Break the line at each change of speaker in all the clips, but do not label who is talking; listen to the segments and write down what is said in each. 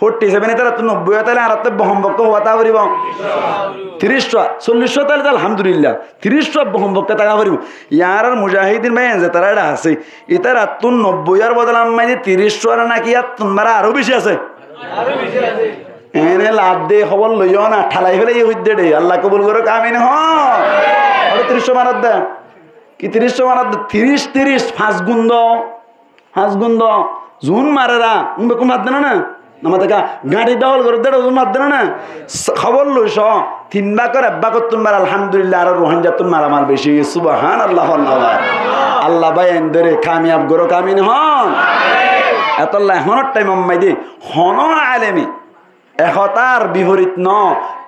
47 তারা তো 90 তাহলে আর তো বহম্বক হওয়া তা করিব 30টা 40 তাহলে আলহামদুলিল্লাহ 30টা বহম্বক টাকা করিব ইয়ার আর মুজাহিদিন ভাই যে তারা এটা আছে এটা রাত 90 এর বদলে আমি 30 আর নাকি আর তোমারা আরো বেশি আছে এনে লাভ দে খবর লইও না ঠালাই ফেলে এই হইতে দে আল্লাহ কবুল করো কামিন হ আর 30 মারাত দে কি 30 মারাত 30 5 গুণ জুন মারেরা কোন মাত দেন না নামাতে গাড়ি দখল করে দেড় মাত দেন না খবর লইস 3 বাকর 1 বাকর তোমার আলহামদুলিল্লাহ আর রোহিঙ্গা মারামার বেশি সুবহানাল্লাহ আল্লাহ ভাই এন্দরে কামিয়াব করো কামিন হন এতল্লাহ হনর টাইম মাইদি হন আলেমি এহতার বিপরীত ন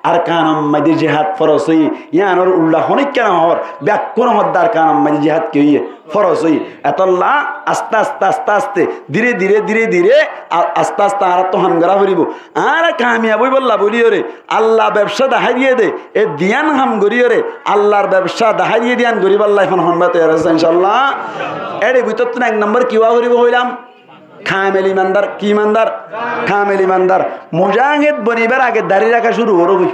আর কানাম মাইদি জিহাদ ফরজ হই ইয়ানোর উল্লাহ হনিক কেন হর ব্যাকুণ হদ্দার কানাম মাইদি জিহাদ কে হইয়ে ফরজ হই এতল্লাহ আস্তে আস্তে আস্তে আস্তে ধীরে ধীরে ধীরে ধীরে আস্তে আস্তে আর তো হামগরা করিব আর কামিয়াবই বললা বলিও রে আল্লাহ ব্যবসা দেখাই দিয়ে দে এ দিয়ান হাম করিও রে আল্লাহর ব্যবসা দেখাই দিয়ে দিয়ান গরিব আল্লাহ এখন হনবাতে ইনশাআল্লাহ এর ভিতর তো 1 নম্বর কিওয়া করিব হইলাম খামেল ইমানদার কি ইমানদার খামেল ইমানদার মুজাহিদ বনিবার আগে দাড়ি রাখা শুরু করো বই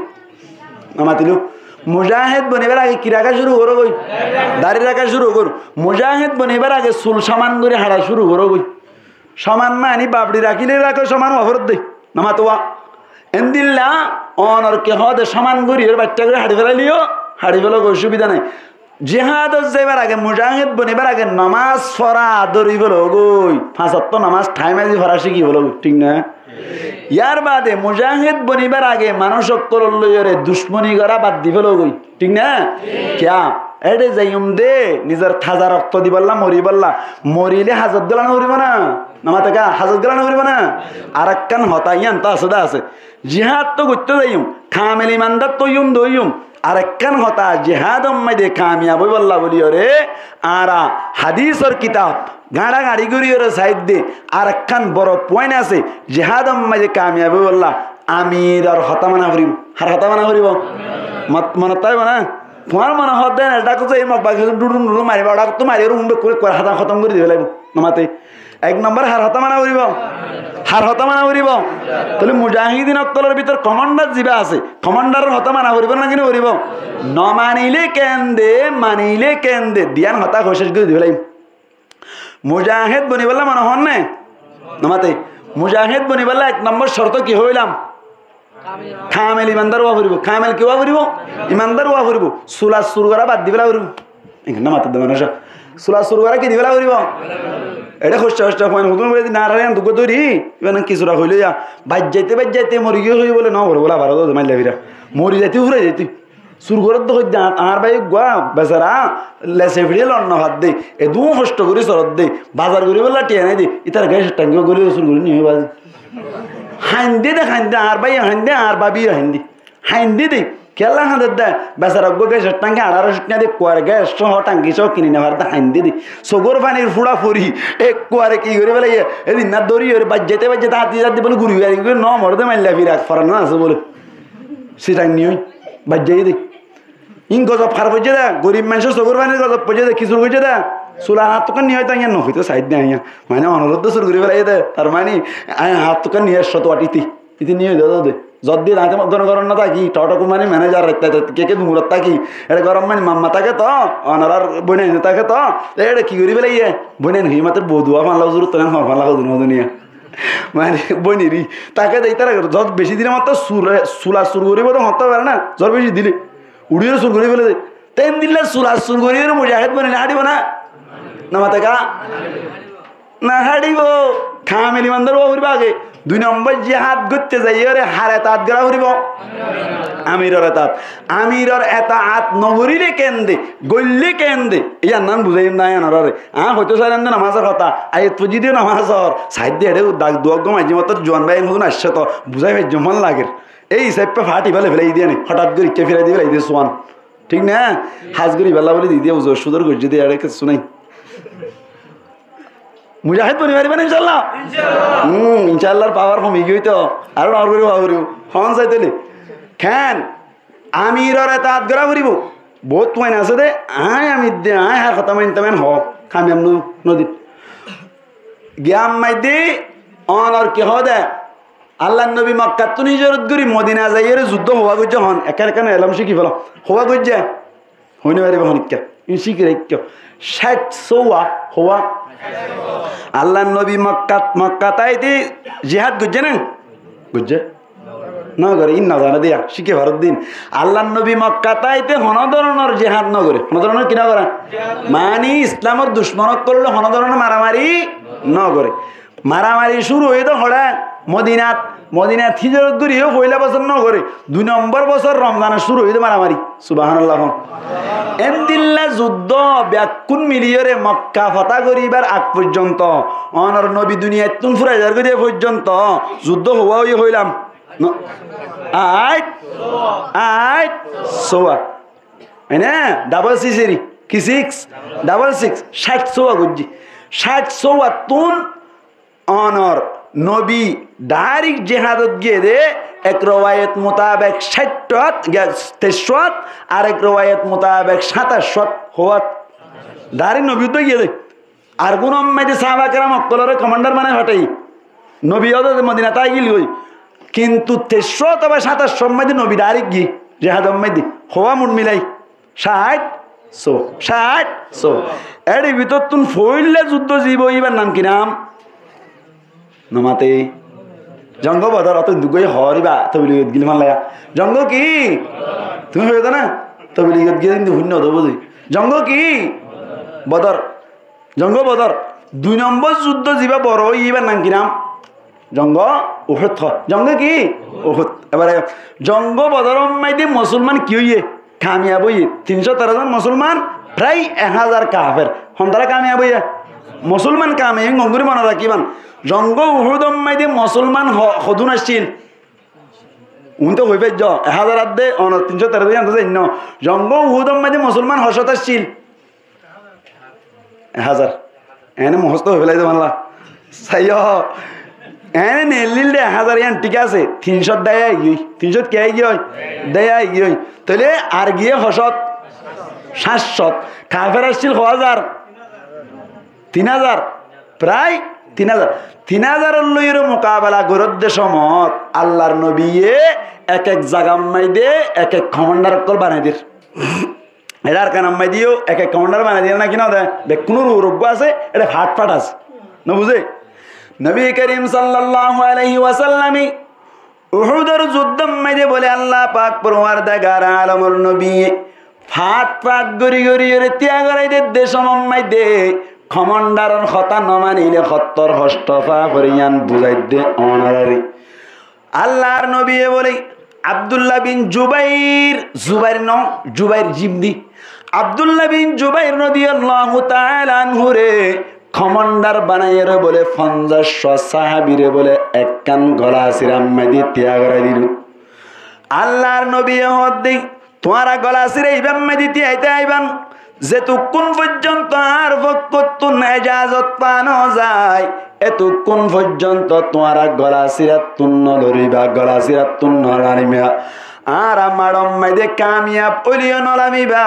আমাতিলু মুজাহিদ বনিবার আগে কি রাখা শুরু করো বই দাড়ি রাখা শুরু করো মুজাহিদ বনিবার আগে চুল সমান করে হাঁটা শুরু করো বই সমান মানি বাবড়ি রাখিলে রাখো সমান অফরত দে নামাতোয়া এন্দিল্লা অনর কে হদে সমান করি এর বাচ্চা করে হাঁটি ফেলালিও হাঁটি ফেলো অসুবিধা নাই জিহাদ যাইবার আগে মুজাহিদ বনিবার আগে নামাজ পড়া আদরি বলো গই 5 ওয়াক্ত নামাজ টাইমে পড়া শিখি বলো ঠিক না ইয়ার বাদে মুজাহিদ বনিবার আগে মানুষ অক্কল লইরে দুশ্মনী করা বাদ দি ফেলো গই ঠিক না কিয়া এডে যাইম দে নিজের থাজা রক্ত দি বললা মরি বললা মরিলে হাজত গলানো হরিব না নামাতে কা হাজত গলানো হরিব না আরেকখান হতাইয়ান তা সদা আছে জিহাদ তো করতে যাইম কামেল ইমানদার তো ইউম দইম আরেকখান হতা জিহাদ মাইদে কামিয়াব বললা বলিও রে আরা হাদিসর কিতাব গাড়া গাড়ি করিও রে সাইড দে আরেকখান বড় পয়েন্ট আছে জিহাদ মাইদে কামিয়াব বললা আমির আর হতা মানা করিব আর হতা মানা করিব মনে তাই না তোমার মনে হত দেন এটা কথা এই বাকি ডুডুম ডুডুম মারিবা ওটা তো মারি রুম করে হাতা খতম করে দিবে লাগবে নামাতে 1 নম্বর হার হতা মানা করিব হার হতা মানা করিব তাহলে মুজাহিদিন অক্তলের ভিতর কমান্ডার জিবা আছে কমান্ডারের হতা মানা করিব না কিনে করিব ন মানিলে কেন্দে মানিলে কেন্দে দিয়ান হতা শেষ করে দিবে লাগবে মুজাহিদ বনিবল্লা মনে হন না নামাতে মুজাহিদ বনিবল্লা 1 নম্বর শর্ত কি হইলাম খামেল ইমানদার ওয়া করিব খামেল কি ওয়া করিব ইমানদার ওয়া করিব সুলা সুর করা বাদ দিবেলা করিব এখানে মাথা দেব না সুলা সুর করা কি দিবেলা করিব এটা কষ্ট কষ্ট হয় নতুন করে না রান দুগো দরি ইমান কিছুরা হইল ইয়া বাজ যাইতে মরি গিয়ে হই বলে ন বলে বলা ভালো তো মাইলা বিরা মরি যাইতে ঘুরে যাইতে সুর করে তো হই আর ভাই গোয়া বেচারা লেসে ভিড়ে লন্ন হাত দে এ দু কষ্ট করে সরদ দে বাজার করি বলা টিয়া নাই দে ইতার গায়ে টাঙ্গিও গলি সুর করে নিয়ে বাজ হাইন্দে দে হাইন্দে আর ভাই হাইন্দে আর বাবি হাইন্দে দে কেলা হাঁদের দে বেচারা গো গ্যাসের টাঙ্গি 1800 টাকা দিয়ে কুয়ার গ্যাস সহ টাঙ্গি সহ কিনে নেওয়ার দা হাইন্দে দি সগর পানির ফুড়া ফুরি এক কুয়ারে কি করে বলে এদিন না দড়ি ওর বাজ্যাতে হাতি যাতে বলে ঘুরি ন মরদে মাইলা ফিরা ফরানো আছে বলে সেটা নিয়ে বাজ্যাই দে ইন গজব ফার পড়ছে দে গরিব মানুষের সগর পানির গজব পড়ছে দে কিছু হয়েছে দে চুলা হাত তোকান নিয়ে হয়তো ইয়া নহইতো সাইড দিয়ে আইয়া মানে অনুরোধ শুরু করে ফেলাই দে তার মানে হাত তোকান নিয়ে এসছো তো আটিতি ইতি নিয়ে দে যদি রাতে গরম না থাকি টটকু মানে ম্যানেজার কে মূলত থাকি এটা গরম মানে মাম্মা থাকে তো অনারার বইনাই থাকে তো এটা কি করি ফেলাই বইনাই হি মাত্র বধুয়া ফানলা জরুর তখন ফানলা দুনিয়া মানে বইনিরি তাকে দেই তারা যত বেশি দিনের মতো চুলা সুর করিব তো হতে পারে না জ্বর বেশি দিলে উড়িয়ে সুর করে ফেলে দেয় তেন দিলে চুলা সুর করিয়ে মুজাহিদ বনে হাঁটিব না নামাতে কা না হাঁটিব খামেল ইমানদার করিব আগে 2 নম্বর জিহাদ করতে যাই ওরে হারে তাঁত গড়া করিব আমিরের এতাত আমিরের এতাত নগরীরে কেন্দে গল্লি কেন্দে ইয়ার নাম বুঝাই না এনারে হয়তো স্যার নামাজের কথা আয় তুজি দিয়ে নামাজর সাইড দিয়ে দাগ দুয়াগ মাঝে মতো জোয়ান ভাই নতুন আসছে তো বুঝাই ভাই জমান লাগে এই সাইপে ফাটি ফেলে ফেলাই দিয়ে নি হঠাৎ করে ইকে ফেলাই দিয়ে ফেলাই দিয়ে সোয়ান ঠিক না হাজগরি বেলা বলে দিয়ে বুঝো সুদর গর্জি দিয়ে আর কিছু নাই মুজাহিদ বনি পারিবেন ইনশাল্লাহ ইনশাল্লাহর পাওয়ার কমে গিয়ে তো আরো আর করিব হন চাইতেলি খান আমিরের এতাত গড়া করিব বহুত পয়েন্ট আছে দে আমি দে হ্যাঁ কথা মানতে হ খামি নদীত জ্ঞান মাইদি অন আর কি দে আল্লাহ নবী মক্কা তো হিজরত করি মদিনা যাইয়ের যুদ্ধ হওয়া গজ্জা হন একেন এলাম শিখি ফেল হওয়া গজ্জা হইনে পারিব হনিকা শিখি রাখ 60 হওয়া আল্লাহ নবী মক্কা তাইতে জিহাদ গজ্জা না গজ্জা না করে ইন না জানা দিয়া শিখে ভারত দিন আল্লাহ নবী মক্কা তাইতে হন ধরনের জেহাদ ন করে হন ধরনের কিনা করে মানে ইসলামের দুশ্মনত করলে হন ধরনের মারামারি ন করে মারামারি শুরু হয়ে তো হড়া মদিনাত হিজরত করিও পয়লা বছর ন করে 2 নম্বর বছর রমজানের শুরু হয়ে মারামারি সুবহানাল্লাহ এন্দিল্লা যুদ্ধ ব্যাকুন মিলিয়রে মক্কা ফতা করিবার আগ পর্যন্ত অনর নবী দুনিয়ায় তুন ফুরাই যার করে পর্যন্ত যুদ্ধ হওয়া হইলাম ডাবল সিসেরি কি 60 গুজি 60 তুন অনর নবী ডাইরেক্ট জেহাদত গিয়ে দে এক রওয়ায়াত মোতাবেক 63 আর এক রওয়ায়াত মোতাবেক 27 হওয়াত ডাইরেক্ট নবী তো গিয়ে দে আর কোন মেদে সাহাবা কেরাম অক্তলরে কমান্ডার মানে হটাই নবী ওদের মদিনা তাই গিল হই কিন্তু 63 অথবা 27 মধ্যে নবী ডাইরেক্ট গিয়ে জেহাদ মধ্যে হওয়া মুড মিলাই 60 এর ভিতর তুন ফইলে যুদ্ধ জীব ইবার নাম কি নাম নমাতে জঙ্গ বদর অত দুগই হরিবা তবিলিগত গিল মানলায়া জঙ্গ কি তুমি হইত না তবিলিগত গিয়ে কিন্তু শূন্য হতো বুঝি জঙ্গ কি বদর জঙ্গ বদর 2 নম্বর যুদ্ধ যিবা বড় ইবার নাম কি নাম জঙ্গ উহুদ জঙ্গ কি উহুদ এবারে জঙ্গ বদরম মাইদে মুসলমান কি হইয়ে কামিয়াব হইয়ে 313 জন মুসলমান প্রায় 1000 কাফের হন্তারা কামিয়াব হইয়া মুসলমান কামে গঙ্গুরি মনে রাখিবান জঙ্গ উহুদম মাইদে মুসলমান হদুন আসছিল উনতে হই পেজ 1000 আদে 313 জন জানি ন জঙ্গ উহুদম মাইদে মুসলমান হসত আসছিল 1000 এনে মুখস্থ হই ফেলাই মানলা সাইয় এনে নেলিল দে 1000 ইয়ান ঠিক আছে 300 দেয় গই 300 কে গই দেয় গই তাহলে আর গিয়ে হসত 700 কাফের আসছিল 1000 3000 প্রায় 3000 লইয়ের মোকাবেলা করত সমত আল্লাহর নবীয়ে এক জায়গা মাইদে এক কমান্ডার কল বানাই দির এটার কানাম মাইদিও এক কমান্ডার বানাই দিয়ে না কিনা দে কোনো রোগ আছে এটা ফাট আছে না বুঝে নবী করিম সাল্লাল্লাহু আলাইহি ওয়াসাল্লাম উহুদের যুদ্ধ মাইদে বলে আল্লাহ পাক পরওয়ারদিগার আলমের নবী ফাট গরি রে ত্যাগ করাই দে সমম মাইদে কমান্ডারন কথা নমানিলে 70 হস্তফা করিয়ান বুঝাই দে অনারারি আল্লাহর নবী বলে আব্দুল্লাহ বিন জুবাইর জিবদি আব্দুল্লাহ বিন জুবাইর রাদিয়াল্লাহু তাআলা আনহু রে কমান্ডার বানাইরে বলে 50 সাহাবীরে বলে এক কান গলা সিরাম মেদি ত্যাগ করাই দিল আল্লাহর নবী হদ্দি তোমারা গলা সিরে ইবাম মেদি ত্যাইতে আইবান যেতুক্ষণ পর্যন্ত আর ভক্তত্ব এজাজত পানো যায় এতক্ষণ পর্যন্ত তোমারা গলা সিরাত তুন্ন ধরিবা গলা সিরাত তুন্ন রানিবা আর মাডম মাইদে কামিয়াব ওলিও নলামিবা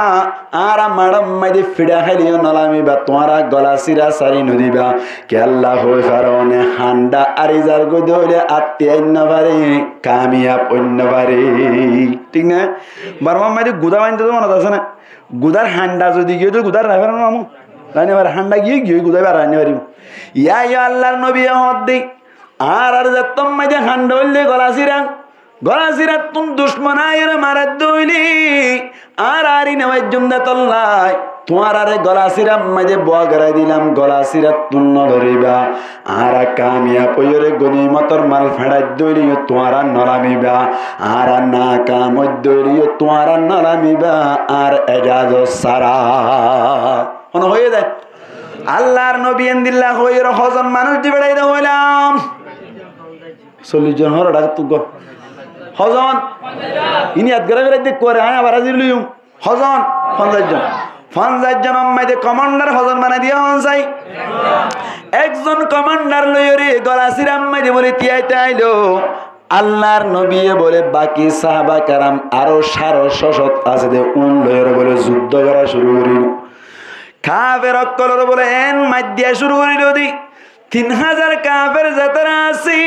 আর মাডম মাইদে ফিডা খাইলিও নলামিবা তোমারা গলা সিরা সারি নদিবা কে আল্লাহ হই ফারনে হান্ডা আরিজার গদে হইলে আত্মীয় পারে কামিয়াব অন্য পারে ঠিক না বারমা মাইদে গুদা বানতে তো মনে আছে না গুদার হান্ডা যদি গিয়ে তো গুদার রাখবেন মামু রানি পারে হান্ডা গিয়ে গুদাই বার রানি পারিব ইয়া আল্লাহর নবী হদ্দি আর যতম মাইদে হান্ডা হইলে গলা সিরা তুম দুশ্মনায়ের মারাত দইলি আর আরি নেওয়ার জন্য তল্লাই তোমার আরে গলা সিরা মাঝে বয়া গড়াই দিলাম গলা সিরা তুন্ন ধরিবা আর কামিয়া পয়রে গনিমতর মাল ফেড়াই দইলিও তোমার নলামিবা আর না কাম দইলিও তোমার নলামিবা আর এজাজ সারা কোন হয়ে যায় আল্লাহর নবী এন্দিল্লাহ হইর হজন মানুষ দি বেড়াই হইলাম 40 জন হর ডাক তুগ হজন ইনি আদগরা বেড়াই দেখ করে হ্যাঁ আবার হাজির লইম হজন 50 জন মাইদে কমান্ডার হজন বানাই দিয়া হন চাই একজন কমান্ডার লইরে গলা সিরাম মাইদে বলে তিয়াইতে আইলো আল্লাহর নবী বলে বাকি সাহাবা কারাম আরো 600 আছে দে উন লইরে বলে যুদ্ধ করা শুরু করিল কাফের অক্কলর বলে এন মাইদিয়া শুরু করিল দি 3000 কাফের যাতারা আছে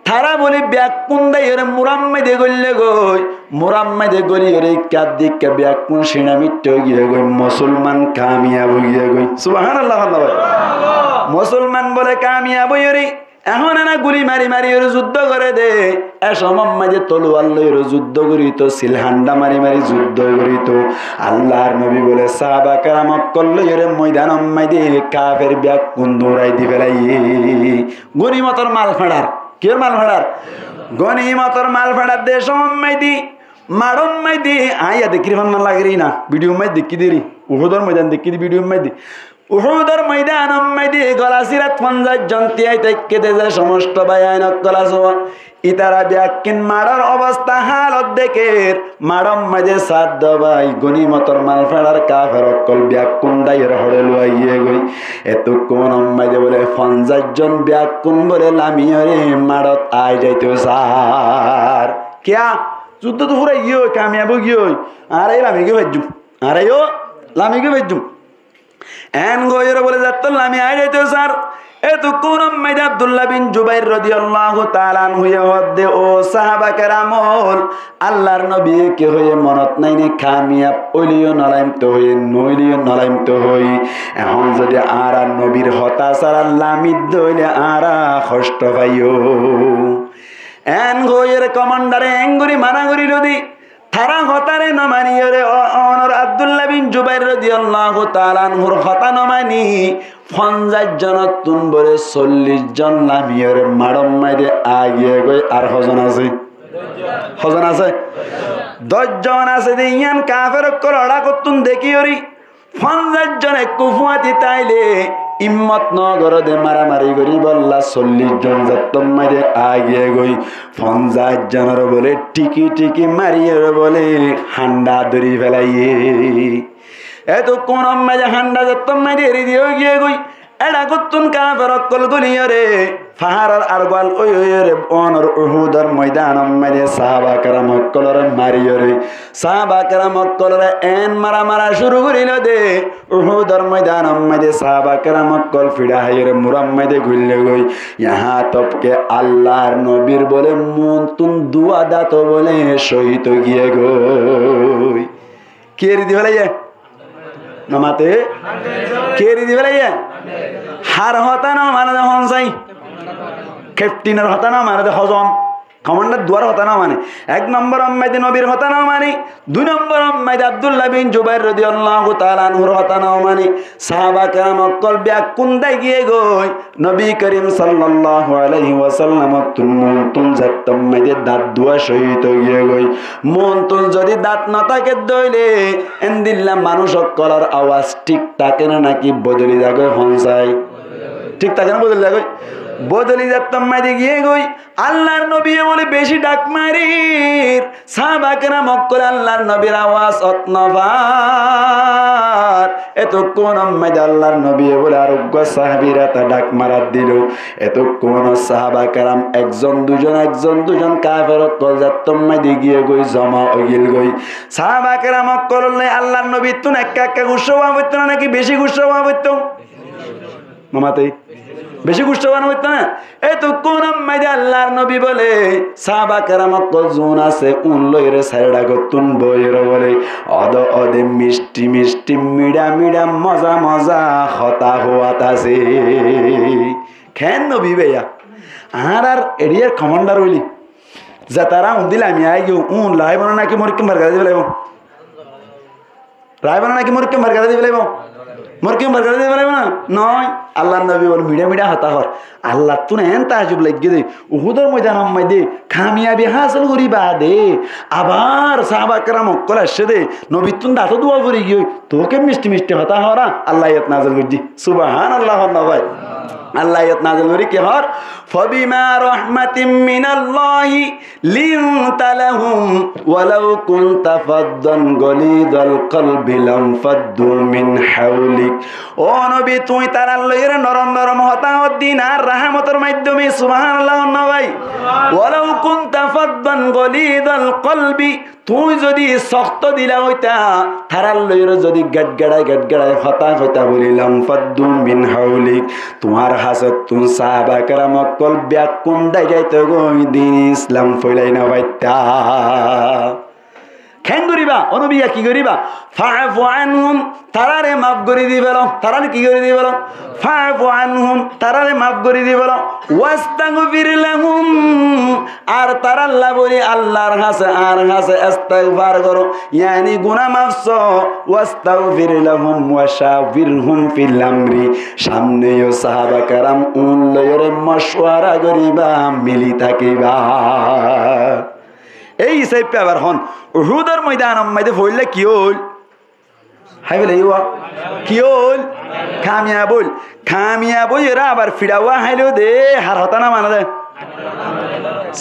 থারা বলি ব্যাকুন দাইরে মুরাম্মাইদে গল্লে গই মুরাম্মাইদে গলি রে কাদিক ব্যাকুন সিনামিট গিয়ে গই মুসলমান কামিয়াব গিয়ে গই সুবহানাল্লাহ। মুসলমান বলে কামিয়াব হইরে এখন না গুলি মারি মারি ওর যুদ্ধ করে দে এসমম মাঝে তলোয়ার লইর যুদ্ধ করিত সিলহান্ডা মারি মারি যুদ্ধ করিত। আল্লাহর নবী বলে সাহাবা কেরাম কল্লইরে ময়দান মাইদে কাফের ব্যাকুন দৌড়াই দি ফেলাই গনিমতর মাল ফাড়ার কের মাল ফাড়ার গনিমতর মাল ফাড়ার দে সমমাইদি মারম মাইদি আইয়া দেখি মান লাগরি না ভিডিও মাই দেখি দেরি উহুদর ময়দান দেখি ভিডিও মাইদি উহুদর ময়দান মাইদি গলা সিরাত 50 জন তিয়াই থেকে দে সমস্ত বায়ান গলাস ইতারা ব্যাকিন মারার অবস্থা হালত দেখে মারম মাঝে সাত দবাই গনিমতর মাল ফেড়ার কাফের অকল ব্যাকুন দাইয়ের হড়ে লুয়াইয়ে গই এতক্ষণ মাঝে বলে 50 জন ব্যাকুন বলে লামিয়রে মারত আই যাইতো সার কিয়া যুদ্ধ তো পুরা ইয়ে কামিয়াব গিয়ে আর এই লামিকে ভেজুম আর ও লামিকে ভেজুম এন গইরে বলে যাত লামি আই যাইতো স্যার এতক্ষণ মাইদা আব্দুল্লাহ বিন জুবাইর রাদিয়াল্লাহু তাআলা আনহু হদে ও সাহাবা কেরামল আল্লাহর নবী কে হয়ে মনত নাই নে কামিয়াব ওলিও নলাইম তো হয়ে নইলিও নলাইম তো হই এখন যদি আর নবীর হতাশার লামিদ দইলে আরা কষ্ট পাইও এন গইরে কমান্ডারে এঙ্গুরি মানাগুরি নদী থারা হতারে নমানিয়রে অনর আব্দুল্লাহ বিন জুবাইর রাদিয়াল্লাহু তাআলা আনহুর হতা নমানি 50 জন তুন বলে 40 জন লামিয়রে মারম মাইরে আগিয়ে গই আর হজন আছে 10 জন আছে দিয়ান কাফের করড়া কতুন দেখিয়রি 50 জন কুফুয়াতি তাইলে ইম্মত নগর দে মারামারি করি বললা 40 জন যত্তম মাইরে আগিয়ে গই 50 জনের বলে টিকি টিকি মারিয়ে বলে হান্ডা ধরি ফেলাইয়ে এত কোন মাঝে হান্ডা যত্তম মাইরে দিয়ে গিয়ে গই এডা কতুন কাফের অকল গলিয়রে ফাহারার আরগাল ওই রে অনর উহুদর ময়দান মাঝে সাহাবা কেরাম অকলরে মারিয়রে সাহাবা কেরাম অকলরে এন মারা মারা শুরু করিল দে উহুদর ময়দান মাঝে সাহাবা কেরাম অকল ফিড়া হাইরে মুরাম মাঝে ঘুরলে গই ইহা তপকে আল্লাহর নবীর বলে মন তুন দুয়া দাত বলে শহীদ গিয়ে গই কে রি দিবেলাইয়া নমাতে কে রি দিবেলাইয়া হার হতা না মানে হনসাই ক্যাপ্টেনের হতা না মানে হজন কমান্ডার দুয়ার হতা না মানে 1 নম্বর আম্মাইদে নবীর হতা না মানে 2 নম্বর আম্মাইদে আব্দুল্লাহ বিন জুবাইর রাদিয়াল্লাহু তাআলা আনহুর হতা না মানে সাহাবা কেরাম অকল ব্যাকুন দাই গিয়ে গই নবী করিম সাল্লাল্লাহু আলাইহি ওয়াসাল্লাম তুন জাতম মাইদে দাঁত দুয়া শহীদ গিয়ে গই মন তুন যদি দাঁত না থাকে দইলে এন্দিল্লা মানুষ অকলর আওয়াজ ঠিক থাকে না নাকি বদলি যাবে হনসাই ঠিক থাকে না বদলি যাবে বদলি যাতম মাইদে গিয়ে গই আল্লাহর নবী বলে বেশি ডাক মারির সাহাবা কেরাম অকল আল্লাহর নবীর আওয়াজ অতনবার এতক্ষণ মাইদে আল্লাহর নবী বলে আরোগ্য সাহাবীরা তা ডাক মারাত দিল এতক্ষণ সাহাবা কেরাম একজন দুজন কাফের অকল যাতম মাইদে গিয়ে গই জমা হইল গই সাহাবা কেরাম অকল আল্লাহর নবী তুন একা গুসা হইতো না নাকি বেশি গুসা হইতো মামাতে বেশি গুষ্ঠবান হইত না এই তো কোন মাইদে আল্লাহর নবী বলে সাহাবা কেরাম অকল জোন আছে উন লইরে সাইডা গতুন বইর বলে অদে মিষ্টি মিষ্টি মিডা মিডা মজা মজা হতা হওয়াত আছে খেন নবী ভাইয়া আর এরিয়ার কমান্ডার হইলি যা তারা উন্দিলে আমি আই গিয়ে উন লাই বানা নাকি মরিকে মার্কা দিবে লাইব রায় বানা নাকি মরিকে মার্কা দিবে লাইব মরকিম বারকার দিতে পারবে না নয় আল্লাহর নবী বল মিডা হতা হর আল্লাহ তুই এন তাজুব লাগিয়ে দে উহুদের ময়দান আম্মাই দে কামিয়াবি হাসিল করিবা দে আবার সাহাবা কেরাম অকল আসছে দে নবী তুন দাঁত দোয়া করে গিয়ে তোকে মিষ্টি মিষ্টি হতা হরা আল্লাহ ইয়াত নাযিল করজি সুবহানাল্লাহ নবাই আল্লাহ ইয়াত নাযিল করি কি হর ফাবিমা রাহমাতিম মিনাল্লাহি লিনতা লাহুম ওয়ালাউ কুনতা ফাদ্দান গলিদাল কলবি লাম ফাদ্দু মিন হাওলিক ও নবী তুই তার আল্লাহর নরম নরম হতা দিন আর রাহমতের মাধ্যমে সুবহানাল্লাহ নবাই ওয়ালাউ কুনতা ফাদ্দান গলিদাল কলবি, তুই যদি শক্ত দিলা হইতা থারার লইর যদি গটগড়ায় হতা হইতা বলিলাম ফাদ্দু মিন হাউলিক, তোমার হাসত তুন সাহাবা کرام কল ব্যাক কোন যাইতে গো দিন ইসলাম ফইলাই না বাইতা কেন করিবা অনবিয়া কি করিবা ফাফু আনহুম তারারে মাফ করে দিবেল তারারে কি করে দিবেল ফাফু আনহুম তারারে মাফ করে দিবেল ওয়াস্তাগফির লাহুম আর তারা আল্লাহ বলি আল্লাহর কাছে আর কাছে ইস্তিগফার করো ইয়ানি গুনাহ মাফস ওয়াস্তাগফির লাহুম ওয়াশাবিরহুম ফিল আমরি সামনেও সাহাবা کرام উন লয়রে মশওয়ারা করিবা মিলি থাকিবা এই হিসাব পেবার হন উহুদের ময়দানের মধ্যে ফইলে কি হল হাই বলে কি হল কামিয়াব এরা আবার ফিরাওয়া হাইলো দে হার হতা না মানা দে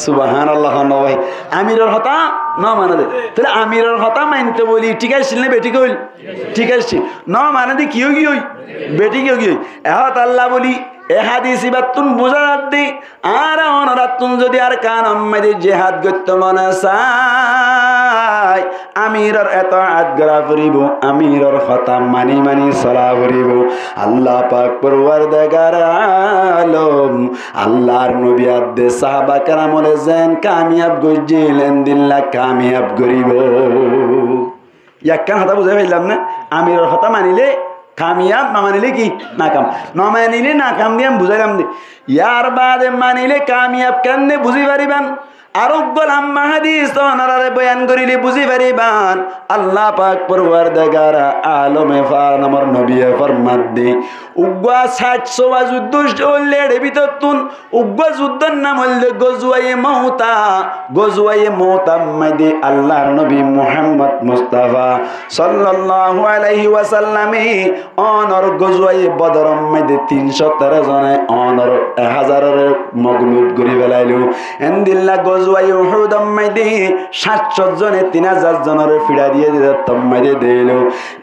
সুবহানাল্লাহ নয় আমিরের হতা না মানা দে তাহলে আমিরের হতা মানতে বলি ঠিক আছে না বেটি কইল ঠিক আছে না মানা দে কি হই বেটি কি হই এহত আল্লাহ বলি এ হাদিসি বাতুন বুঝাত দি আর অনরাতুন যদি আর কান আম্মাদি জিহাদ করতে মনে চায় আমিরের এতাআত করা করিব আমিরের কথা মানি চলা করিব আল্লাহ পাক পরওয়ারদিগার আলম আল্লাহর নবী আদে সাহাবা کرامলে যেন কামিয়াব গজিলেন দিল্লাহ কামিয়াব করিব ইয়াকান কথা বুঝাই পাইলাম না আমিরের কথা মানিলে কামিয়াব না মানিলে কি নাকাম না মানিলে নাকাম দিয়ে আমি বুঝাইলাম দি ইয়ার বাদে মানিলে কামিয়াব কেন বুঝি পারিবান আরো গোলাম হাদিস ওনারে বয়ান করিলে বুঝি পারিবান আল্লাহ পাক পরওয়ারদিগার আলমে ফারনামর নবী ফরমাত দে উগা 700 যুদ্ধ চললে ভিতরতুন উগা যুদ্ধের নাম হইল গজওয়ায়ে মওতা মধ্যে আল্লাহর নবী মুহাম্মদ মুস্তাফা সাল্লাল্লাহু আলাইহি ওয়াসাল্লামে অনর গজওয়ায়ে বদর মধ্যে 313 জনে অনর 1000 এর মগলুব করি ফেলাইলো এন্দিল্লাহ গজওয়ায়ে উহুদ মধ্যে 700 জনে 3000 জনের ফিড়া দিয়ে দিতাম মধ্যে দিলো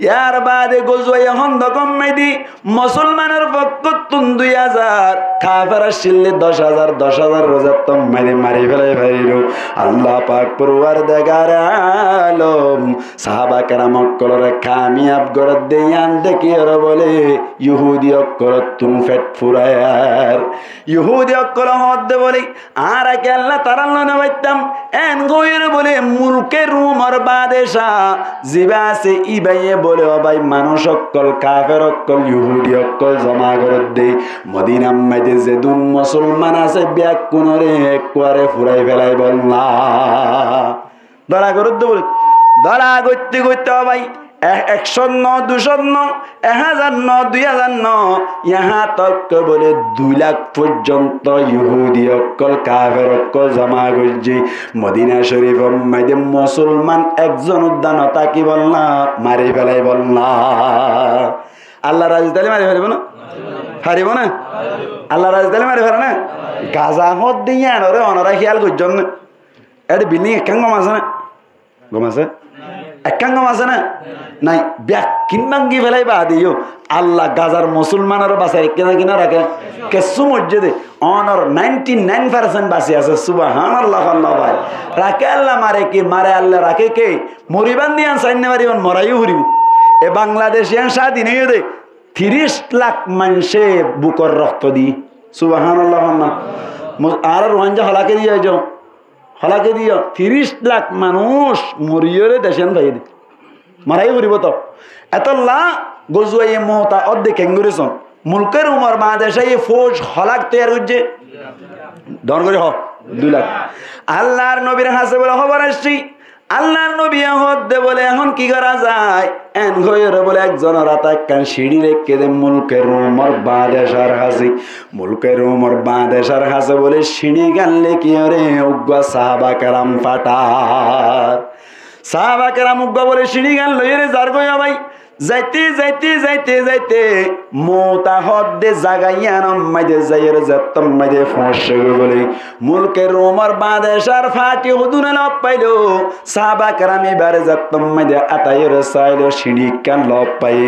ইয়ার বাদে গজওয়ায়ে খন্দক মধ্যে মুসলমানের পক্ষ 2000 কাফের শিল্লে 10000 রোজাতম মারি ফেলাই ফেলিলো আল্লাহ পাক পরওয়ারদিগার আলম সাহাবা کرام কলরে কামিয়াব করে দেয়ান দেখি আর বলে ইহুদি অকলত তুন ফেট ফুরায়ার ইহুদি অকল হদ্দে বলে আর কে আল্লাহ তারাল না বাইতাম এন গইর বলে মুলকে রুমর বাদেশা জিবাসে ইবাইয়ে বলে ও ভাই মানুষ অকল কাফের অকল ইহুদি অকল জমা করে দে মদিনা মধ্যে যেদুন মুসলমান আছে ব্যাক কোনরে একবারে ফুরাই ফেলাই বললা দড়া করত বলে দড়া করতে ভাই 109 209 1009 2009 यहाँ तक बोले 2 लाख পর্যন্ত ইহুদি অকল কাফের অকল জমা করছে মদিনা শরীফ মধ্যে মুসলমান একজন উদ্যান তাকি বলনা মারি ফেলাই বলনা আল্লাহ রাজি তালে মারি ফেলব না হারিব না আল্লাহ রাজি তালে মারি ফেলে না গাজা হদ দিয়ে আনরে অনরা খেয়াল করছেন না এটা বিল্ডিং একাং গম আছে না গম আছে একাং গম আছে না নাই ব্যাক কিনবাঙ্গি ফেলাই বা দিও আল্লাহ গাজার মুসলমানের বাসায় কিনা রাখে কেসু মসজিদে অনর 99% বাসি আছে সুবহানাল্লাহ আল্লাহ ভাই রাখে আল্লাহ মারে আল্লাহ রাখে কে মরিবান দিয়ে সাইনে মারিবান মরাইও হরিব এ বাংলাদেশিয়ান স্বাধীন হয়ে দে 30 লাখ মানুষে বুকর রক্ত দি সুবহানাল্লাহ আর রোহিঙ্গা হলাকে দিয়ে যাও হলাকে দিও 30 লাখ মানুষ মরিয়রে দেশেন ভাই দে মারাই হরিব তো এতল্লা গজওয়ায়ে মওতা অর্ধেক কেঙ্গুরেছন মুলকের উমর বাংলাদেশে ফৌজ হলাক তৈরি হচ্ছে দন করে 2 লাখ আল্লাহর নবীর হাসে বলে খবর আসছি আল্লাহর নবী হদ্দে বলে এখন কি করা যায় এন গয়রে বলে একজন রাত কান সিঁড়ি রেখে দে মুলকের উমর বাংলাদেশের হাসে বলে সিঁড়ি গানলে কি রে উগ্গা সাহাবা کرام ফাটার সাহাবা کرام উগ্গা বলে সিঁড়ি গান লইরে যার গয়া ভাই যাইতে যাইতে যাইতে যাইতে মৌতা হদ্দে জাগাইয়া নম্মাইদে যাইয়ের যাত্তম মাইদে ফসে বলে মুলকে রোমর বাদেশার ফাটি হুদুনে লপ পাইল সাহাবা কেরাম এবারে যাত্তম মাইদে আতাইয়ের চাইল সিঁড়ি কান লপ পাই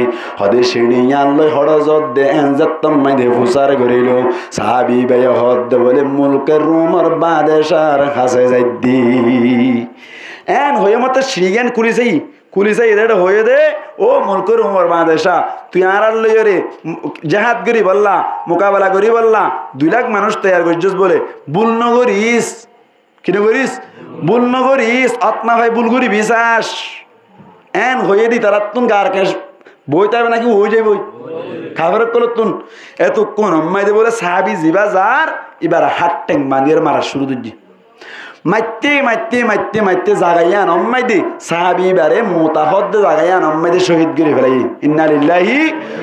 হদে সিঁড়ি আনলো হড়জত দে এন যাত্তম মাইদে ফুসার করিল সাহাবি বাই হদ বলে মুলকে রোমর বাদেশার কাছে যাই দি এন হয়ে মতো সিঁড়ি জ্ঞান কুলিছে এদের হয়ে দে ও মুলকুর উমর বাদেশা তুই আর লইয় রে জাহাদ করি বললা মোকাবেলা করি বললা 2 লাখ মানুষ তৈরি করছিস বলে ভুল নগরিস কিনে করিস ভুল নগরিস আত্মা ভাই ভুল করি বিশ্বাস এন হয়ে দি তারা তুন গার কেস বই তাইবে নাকি হয়ে যাই বই খাবার কল তুন এত কোন মাইদে বলে সাহাবি জিবা যার এবার হাট ট্যাং বাঁধিয়ে মারা শুরু দিচ্ছি মাইতে মাইতে মাইতে মাইতে জাগাইয়া নম্মাই দি সাহাবি বারে মোতাহদ জাগাইয়া নম্মাই দি শহীদ করে ফেলাই ইন্না লিল্লাহি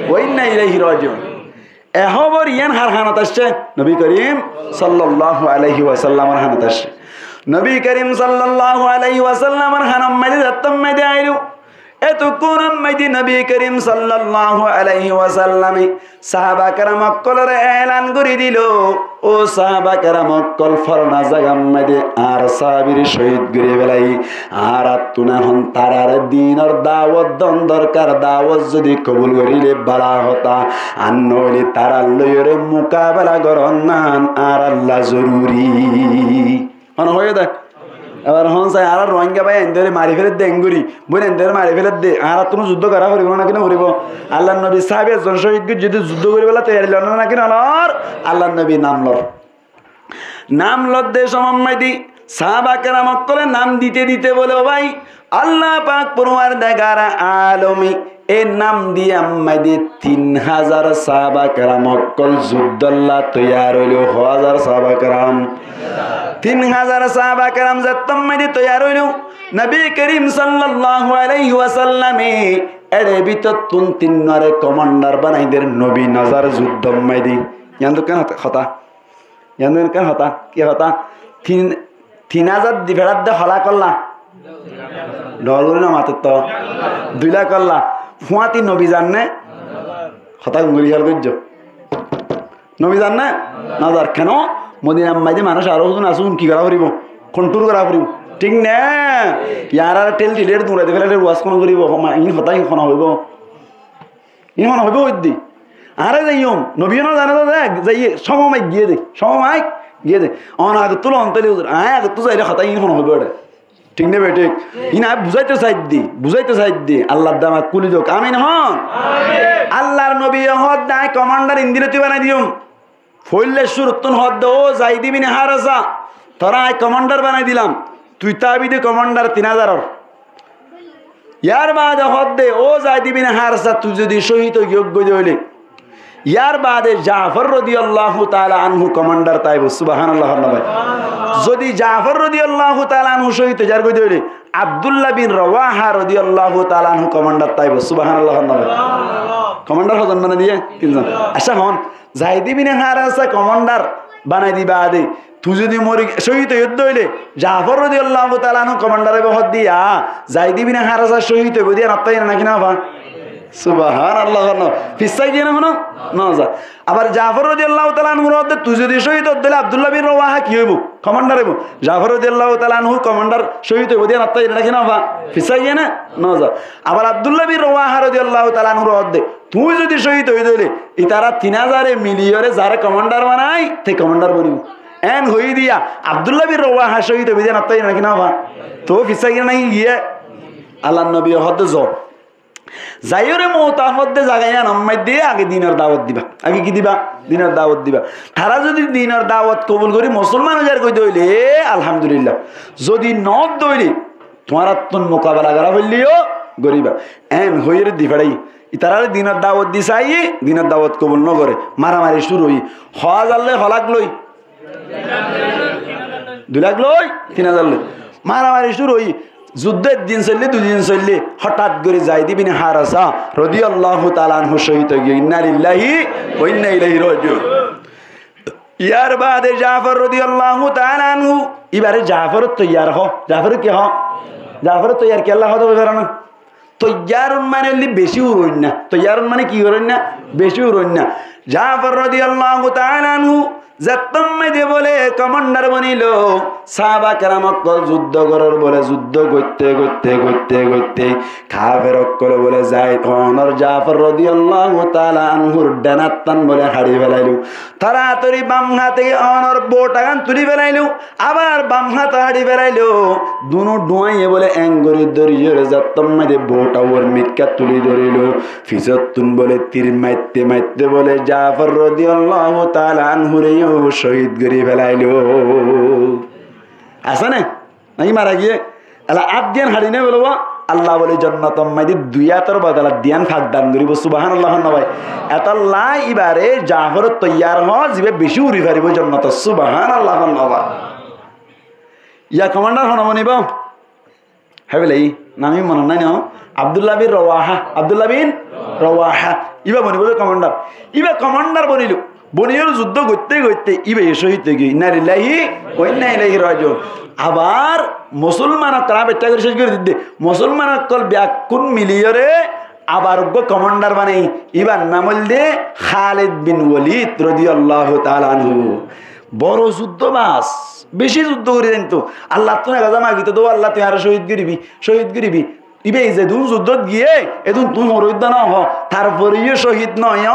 ওয়া ইন্না ইলাইহি রাজিউন এহবর ইয়ান হার হানাত আসছে নবী করিম সাল্লাল্লাহু আলাইহি ওয়াসাল্লামের হানাত আসছে নবী করিম সাল্লাল্লাহু আলাইহি ওয়াসাল্লামের হানাম্মাই দি দত্তম্মাই দি আইলু এতক্ষণ আম্মাইদি নবী করিম সাল্লাল্লাহু আলাইহি ওয়াসাল্লামে সাহাবা কেরাম অক্কলরে এলান করে দিল ও সাহাবা কেরাম অক্কল ফরনা জাগাম্মাইদে আর সাহাবীর শহীদ করে বেলাই আর আত্তুনা হন তারার দিনর দাওয়াত দন দরকার দাওয়াত যদি কবুল করিলে বালা হতা আর নইলে তারার লইরে মোকাবেলা করন নান আর আল্লাহ জরুরি মনে হয়ে দেখ এবার হন চাই আর রোহিঙ্গা ভাই এনদের মারি ফেলে দে এঙ্গুরি বোন এনদের মারি ফেলে দে আর তুমি যুদ্ধ করা করিব না কিনা করিব আল্লাহ নবী সাহেব একজন শহীদ যদি যুদ্ধ করি বেলা তৈরি লন না কিনা লর আল্লাহ নবী নাম লত দে সমাম্মাই দি সাহাবা কেরাম অক্কলে নাম দিতে দিতে বলে ভাই আল্লাহ পাক পরওয়ারদিগার আলমী এর নাম দিয়ে আম্মাই দিয়ে 3000 সাহাবা কেরাম অক্কল যুদ্ধল্লা তৈয়ার হইল 1000 সাহাবা কেরাম 3000 সাহাবা কেরাম যাত্তম্মাই দিয়ে তৈয়ার হইল নবী করিম সাল্লাল্লাহু আলাইহি ওয়াসাল্লামে এরে ভিতর তুন 3 নরে কমান্ডার বানাইদের নবী নজর যুদ্ধম্মাই দি ইয়ান কেন হতা ইয়ান কেন হতা কি হতা 3000 দিভেড়াত দে হলা করলা ডলগুলো না মাত্র তো 2 লাখ করলা ফুয়াতি নবী জাননে হতা গুলি হাল করছ নবী জাননে নজর কেন মদিনার মাঝে মানুষ আরো হুজুন আসুন কি করা করিব কন্ট্রোল করা করিব ঠিক না ইয়ার আর টেল টিলের দূরে ফেলে ওয়াশ কোন করিব ইন হতাই খনা হইব ইন খনা হইব ওইদি আরে যাইম নবী না জানে তো দেখ যাই সময় গিয়ে দে সময় গিয়ে দে অন আগে তুলো অন্তলে আগে তো যাইলে হতাই ইন খনা হইব এটা ঠিক না বেটে ইনা বুঝাইতে চাই দি আল্লাহর দামাত কুলি যোগ আমিন হন আল্লাহর নবী হদ দায় কমান্ডার ইন্দিরতি বানাই দিউম ফইলে সুরতুন হদ ও যাই দিবি না হারাসা তোরা আই কমান্ডার বানাই দিলাম তুই তাবি দে কমান্ডার 3000 ইয়ার বাদে হদ দে ও যাই দিবি না হারাসা তুই যদি শহীদ যোগ্য হইলে ইয়ার বাদে জাফর রাদিয়াল্লাহু তাআলা আনহু কমান্ডার তাইব সুবহানাল্লাহ যদি জাফর রাদিয়াল্লাহু তাআলা আনহু শহীদ যার কই হইলে আব্দুল্লাহ বিন রাওয়াহা রাদিয়াল্লাহু তাআলা আনহু কমান্ডার তাইব সুবহানাল্লাহ কমান্ডার হজন বানাই দিয়ে তিনজন আচ্ছা হন যাইদি বিন হারাসা কমান্ডার বানাই দিবা আদে তুই যদি মরি শহীদ যুদ্ধ হইলে জাফর রাদিয়াল্লাহু তাআলা আনহু কমান্ডারে বহদ দিয়া যাইদি বিন হারাসা শহীদ হইব দিয়া নাতাই নাকি না বা সুবহানাল্লাহ ফিসাই দিয়ে না না যা আবার জাফর রাদিয়াল্লাহু তাআলা আনহু রদে তুই যদি শহীদ দিলে আব্দুল্লাহ বিন রাওয়াহা কি হইব কমান্ডার হইব জাফর রাদিয়াল্লাহু তাআলা আনহু কমান্ডার শহীদ হইব দিয়া নাতাই নাকি না বা ফিসাই দিয়ে না যা আবার আব্দুল্লাহ বিন রাওয়াহা রাদিয়াল্লাহু তাআলা আনহু রদে তুই যদি শহীদ হই দিলে ই তারা 3000 মিলিয়রে যারা কমান্ডার বানাই তে কমান্ডার বনিব এন হই দিয়া আব্দুল্লাহ বিন রাওয়াহা শহীদ হইব দিয়া নাতাই নাকি না বা তো ফিসাই নাই গিয়ে আল্লাহর নবী হদ জ যাইরে মোতাহদ্দে জাগাইয়া নাম্মাই দিয়ে আগে দিনের দাওয়াত দিবা আগে কি দিবা দিনের দাওয়াত দিবা তারা যদি দিনের দাওয়াত কবুল করি মুসলমান যার কই দইলে আলহামদুলিল্লাহ যদি নদ দইলে তোমার আত্মন মোকাবেলা করা হইলিও গরিবা এন হইরে দিফাড়াই তারা দিনের দাওয়াত দিছাই দিনের দাওয়াত কবুল ন করে মারামারি শুরু হই হজ আল্লে হলাক লই 2 লাখ লই 3000 লই মারামারি শুরু হই যুদ্ধের দিন চললে 2 দিন চললে হঠাৎ করে যাইদ বিন হারাসা রাদিয়াল্লাহু তাআলা আনহু শহীদ হয়ে গিয়ে ইন্না লিল্লাহি ওয়া ইন্না ইলাইহি রাজিউন ইয়ার বাদে জাফর রাদিয়াল্লাহু তাআলা আনহু এবারে জাফর তৈয়ার হ জাফর কি হ জাফর তৈয়ার কি আল্লাহ হতে পারে না তৈয়ারুন মানে হলি বেশি উড়ন না, তৈয়ারুন মানে কি করেন না, বেশি উড়ন না। জাফর রাদিয়াল্লাহু তাআলা আনহু যাত্তম মেদে বলে কমান্ডার বনিল, সাহাবা কেরাম অক্কল যুদ্ধ করার বলে যুদ্ধ করতে করতে করতে করতে কাফের অক্কল বলে যায় অনর জাফর রাদিয়াল্লাহু তাআলা আনহুর ডানাত্তান বলে হাড়ি ফেলাইলো, তাড়াতাড়ি বাম হাতে অনর বোটাগান তুলি ফেলাইলো, আবার বাম হাতে হাড়ি ফেলাইলো, দুনো ডুয়াইয়ে বলে এঙ্গরি দরিয়ে যাত্তম মেদে বোটা ওর মিটকা তুলি ধরিল, ফিজতুন বলে তীর মাইতে মাইতে বলে জাফর রাদিয়াল্লাহু তাআলা আনহুর শহীদ করে ফেলাইল। আছে না নাকি মারা গিয়ে এলা আট দিয়ান হাড়ি নে বলবো আল্লাহ বলে জান্নাতম মাইদি দুই আতর বদলা দিয়ান ফাঁক দান করিব। সুবহানাল্লাহ নয় এত লাই এবারে জাফর তৈয়ার হ জিবে বেশি উড়ি ফারিব জান্নাত। সুবহানাল্লাহ নয় ইয়া কমান্ডার হন মনিব হ্যাঁ বলে নামি মনে নাই ন আব্দুল্লাহ বিন রওয়াহা, আব্দুল্লাহ বিন রওয়াহা ইবা বনিব কমান্ডার, ইবা কমান্ডার বনিল বনিয়র যুদ্ধ করতে করতে ইবে শহীদ গিয়ে ইন্না লিল্লাহি ওয়া ইন্না ইলাইহি রাজিউন। আবার মুসলমান তারা বেটা করে শেষ করে দিতে মুসলমান কল ব্যাকুন মিলিয়রে আবার কমান্ডার বানাই ইবার নাম দে খালিদ বিন ওয়ালিদ রাদিয়াল্লাহু তাআলা আনহু। বড় যুদ্ধ বাস বেশি যুদ্ধ করে দেন তো আল্লাহ তো না মাগিতে তো আল্লাহ তুই আর শহীদ করিবি শহীদ করিবি ইবে যে দুন যুদ্ধত গিয়ে এদুন তুই মরুদ্দ না হ তারপরেও শহীদ নয়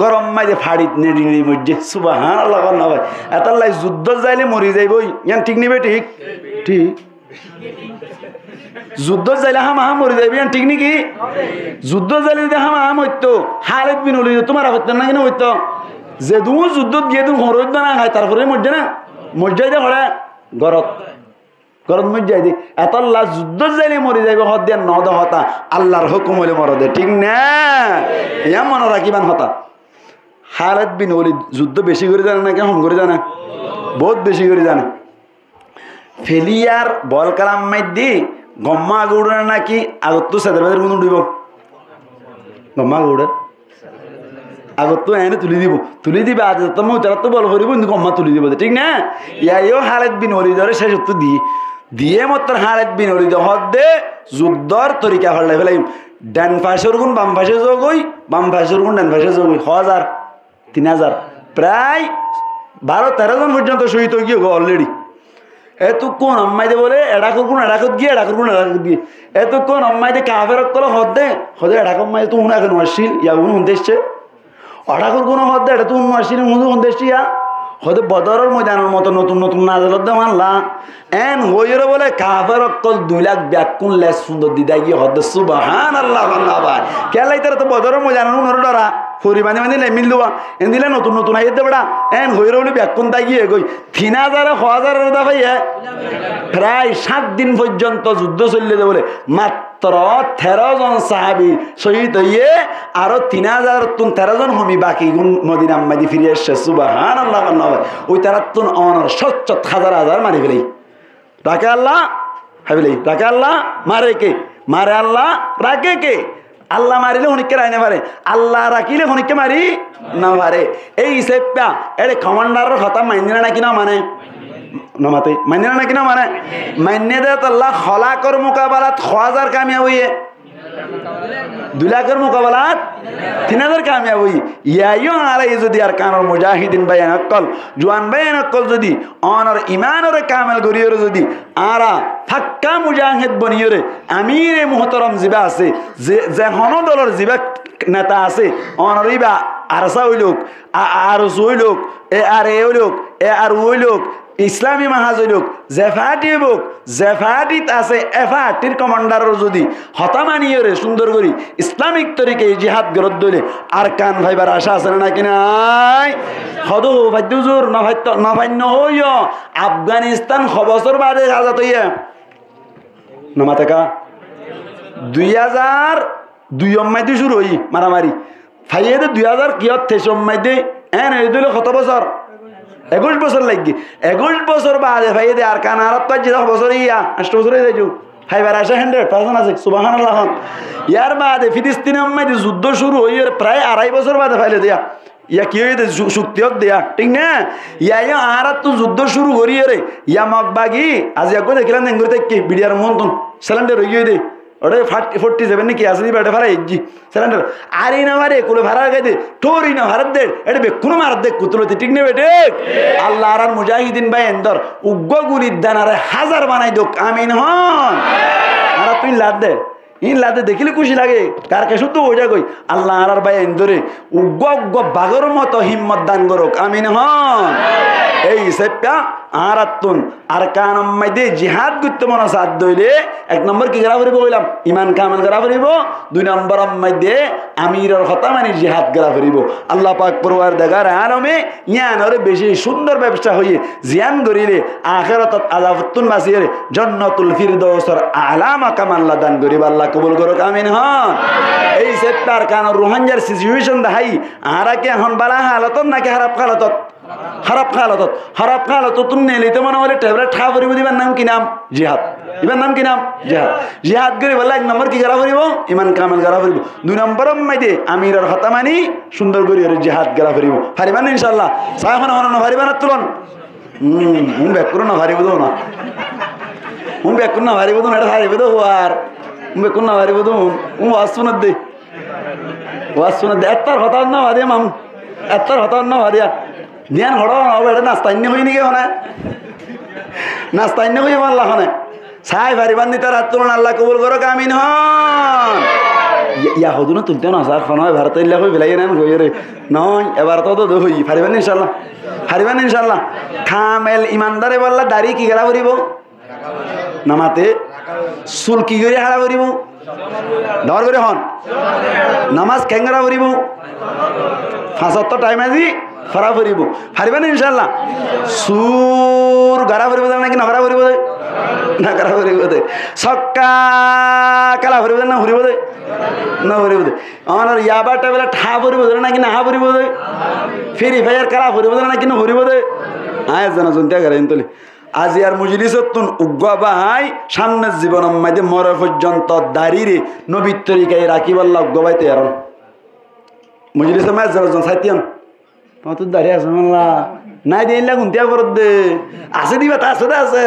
গরম মাঝে ফাড়িত নেড়ি মধ্যে। সুবহানাল্লাহ না ভাই এতাল্লাই যুদ্ধ যাইলে মরি যাইবই ইয়ান ঠিক নিবে ঠিক ঠিক যুদ্ধ যাইলে হাম হাম মরি যাইবি ইয়ান ঠিক নাকি যুদ্ধ যাইলে যদি হাম হাম হইতো খালিদ বিন ওয়ালিদ তোমার হইতো না কেন হইতো যে দু যুদ্ধত গিয়ে তুমি মরুদ্দ না খায় তারপরে মরছে না মরজাই দে হরে গরত গরত মরজাই দি এতাল্লাহ যুদ্ধ যাইলে মরি যাইবে হদ দিয়া নদ হতা আল্লাহর হুকুম হলে মর দে ঠিক না ইয়া মনে রাখিবান হতা। খালিদ বিন ওয়ালিদ যুদ্ধ বেশি করে জানে না কেমন করে জানে বহুত বেশি করে জানে ফেলিয়ার বল কালাম মাইদি গম্মা গৌড়ে নাকি আগত তো সেদের বেদের কোন উঠিব গম্মা গৌড়ে আগত তো এনে তুলি দিবে আজ তুমি তারা তো বল করিব কিন্তু গম্মা তুলি দিব ঠিক না ইয়াইও খালিদ বিন ওয়ালিদরে শেষ তো দিয়ে মাত্র খালিদ বিন ওয়ালিদ হদ দে যুদ্ধর তরিকা হল ফেলাই ডান পাশের গুণ বাম পাশে যোগ হই বাম পাশের গুণ ডান পাশে যোগ হই 1000 3000 প্রায় 12-13 জন পর্যন্ত শহীদ হয়ে গিয়ে অলরেডি। এতক্ষণ আম্মাইদে বলে এডা করগুন এডা কর গিয়ে এডা করগুন এডা কর গিয়ে এতক্ষণ আম্মাইদে কাফের কল হদ দে হদে এডা কম মাইদে তুই এখন আসছিল ইয়া উন দেশছে এডা করগুন হদ দে এটা তুই আসছিল উন দেশছি ইয়া হদে বদরের ময়দানের মতো নতুন নতুন নাজলত দে মানলা এন হইরে বলে কাফের কল 2 লাখ ব্যাকুন লেস সুন্দর দিদা গিয়ে হদ সুবহানাল্লাহ আল্লাহ ভাই কেলাই তারা তো বদরের ময়দানের উনর ডরা ফরি মানে মানে নাই মিললুয়া এন দিলে নতুন নতুন আইতে বড়া এন হইরে বলে ব্যাকুন তাই গিয়ে গই 3000 দা ভাই প্রায় 7 দিন পর্যন্ত যুদ্ধ চললে দে বলে মাত্র 13 জন সাহাবী শহীদ হইয়ে আরো 3013 জন হমি বাকি গুণ মদিনা মাদি ফিরে এসে সুবহানাল্লাহ আল্লাহ ওই তারা তুন অনর 70,000 মারি ফেলাই রাখে আল্লাহ হাবিলাই রাখে আল্লাহ মারে কে মারে আল্লাহ রাখে কে আল্লাহ মারিলে হনিককে রাইনে পারে আল্লাহ রাখিলে হনিককে মারি না পারে এই সেপ্পা এর কমান্ডারের কথা মাইনে নাকি না মানে নমাতে মাইনে নাকি না মানে মাইনে দে আল্লাহ খলাকর মোকাবেলাত 1000 কামিয়াব হইয়ে 2 লাখের মোকাবেলাত 3000 কামিয়াব হই ইয়াইও আলাই যদি আর কানর মুজাহিদিন বাইন আকল জওয়ান বাইন আকল যদি অনর ইমানর কামেল গরিয়র যদি আরা ফাক্কা মুজাহিদ বনিয়রে আমিরে মুহতারাম জিবা আছে যে হনদলর জিবা নেতা আছে অনরিবা আরসা হইলোক আর হইলোক এ আর এ হইলোক এ আর হইলোক ইসলামী মাহাজ হইলোক জেফাটি হইব জেফাটিত আছে এফাটির কমান্ডারর যদি হতামানিয়রে সুন্দর করি ইসলামিক তরিকে জিহাদ গরত দইলে আর কান ভাইবার আশা আছে না কি নাই হদু ভাইদুজুর নভান্য হইও আফগানিস্তান 6 বছর বাদে আজাদ হইয়া নমাতেকা 2002 অম্মাইতে শুরু হই মারামারি ফাইয়েদে 2000 কিয়ত থেস অম্মাইতে এন এই দিল কত বছর 21 বছর লাগি 21 বছর বাদে ফাইয়েদে আর কান আরব পাঁচ 10 বছর ইয়া 8 বছর হয়ে যাইছো ফাইবার আসা 100% আছে সুবহানাল্লাহ ইয়ার বাদে ফিলিস্তিনে অম্মাইতে যুদ্ধ শুরু হই প্রায় 2.5 বছর বাদে ফাইলে দিয়া ইয়া কি হয়ে শক্তিয়ত দেয়া ঠিক না ইয়া আর তো যুদ্ধ শুরু করি রে ইয়া মগবাগি আজ একগো দেখিলাম নেঙ্গুরি থেকে বিডিয়ার মন্তন সিলিন্ডার হয়ে গিয়ে দে ওটা 47 নাকি আছে বেটা ভাড়া ইজি সিলিন্ডার আরই না মারে কুলে ভাড়া গাইতে টোরি না ভাড়া দে এটা বেকুনো মার দে কুতুলতে ঠিক নেবে ঠিক আল্লাহ আর মুজাহিদিন ভাই এন্দর উগ্র গুলির দানারে হাজার বানাই দোক আমিন হন আর তুই লাদ দে ইন লাদে দেখিলে খুশি লাগে কার কে শুধু ওইটা কই আল্লাহ আর ভাই এন্দরে উগ্র বাগর মতো হিম্মত দান করুক আমিন হন এই সেপ্পা আরাতুন আর কানম মাইদে জিহাদ করতে মন সাথ দইলে এক নম্বর কি করা করিব কইলাম ইমান কামান করা করিব দুই নম্বর মাইদে আমিরের কথা মানে জিহাদ করা করিব আল্লাহ পাক পরওয়ারদিগার আলমে ইয়ানরে বেশি সুন্দর ব্যবসা হইয়ে জিয়ান করিলে আখিরাতত আযাবতুন বাসির জান্নাতুল ফিরদাউসের আলা মাকাম আল্লাহ দান করিব আল্লাহ কবুল করুক আমিন হন এই সেপ্টার কান রোহাঙ্গার সিচুয়েশন দেখাই আরাকে হন বালা হালাতত নাকি খারাপ খালাতত তুমি নেলিতে মনে হলে ট্যাবলেট খা করিব দিবার নাম কি নাম জিহাদ ইবার নাম কি নাম জিহাদ করে বললে এক নম্বর কি করা করিব ইমান কামাল করা করিব দুই নম্বর মাইদে আমিরের কথা মানি সুন্দর করে জিহাদ করা করিব পারিবান ইনশাআল্লাহ সাহেবান হন না পারিবান তুলন ব্যাক করো না পারিব দো না ব্যাক করো না পারিব দো এটা পারিব দো আর ব্যাক করো না পারিব দো ওয়াজ শুনত দে এত্তার কথা না ভারিয়া মাম এত্তার কথা না ভারিয়া ধ্যান হড় হবে এটা নাস্তান্য হই নাকি হনে নাস্তান্য হই আল্লাহ হনে ছাই ভারিবান দিতে রাত তুলন আল্লাহ কবুল করো আমিন হন ইয়া হদু না তুলতে না স্যার ফোন হয় ভারত ইল্লা হই বেলাই নেন হই রে নয় এবার তো তো হই ফারিবান ইনশাআল্লাহ কামেল ইমানদারে বললা দাড়ি কি গেলা করিব নামাতে চুল কি করে হারা করিব দর করে হন নামাজ কেঙ্গরা করিব 75 টাইম আজি ফরা করিব ফারিবান ইনশাআল্লাহ সুর গারা করিব নাকি নগরা করিব না গারা করিব দে সক্কা কালা করিব না করিব দে না করিব দে আমার ইয়াবা টেবলে ঠা করিব দে নাকি না করিব দে ফেরি ফায়ার কালা করিব দে নাকি না করিব দে আয় জানা জন্তিয়া করে ইনতলি আজি আর মুজলিসতুন উগ্গা ভাই সামনের জীবন মাইদে মরে পর্যন্ত দাঁড়িয়ে নবীর তরিকায় রাখিব আল্লাহ উগ্গাবাইতে আরন মুজলিসের মাঝ জন সাইতিয়ান তোমার তো দাঁড়িয়ে আছে আল্লাহ নাই দিলা গুনতিয়া করত দে আছে দিবা তা আছে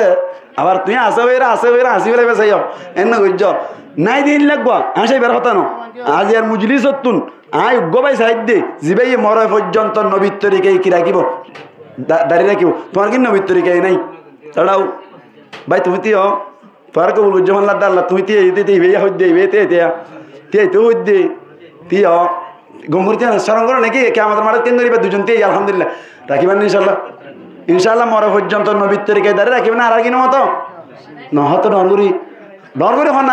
আবার তুই আসে বেরা হাসি বেলা বেসাই এনে গজ্জ নাই দিন লাগবা আসে বের হতা ন আজি আর মুজলিসতুন আয় উগ্গাবাই সাইদ দে জিবাই মরে পর্যন্ত নবীর তরিকায় কি রাখিব দাঁড়িয়ে রাখিব তোমার কি নবীর তরিকায় নাই চড়াও ভাই তুমি তিও তোর কবুল উজ্জমান আল্লাহ তুমি তে ইবে হইদে ইবে তে তো হইদে তিও গম্ভীর স্মরণ করো নাকি কে আমাদের মাঠে তিন ধরিবা দুজন তে আলহামদুলিল্লাহ রাখিবেন ইনশাআল্লাহ মরা পর্যন্ত নবীর তরিকায় দাঁড়িয়ে রাখিবেন আর কি নহত ডর করি হন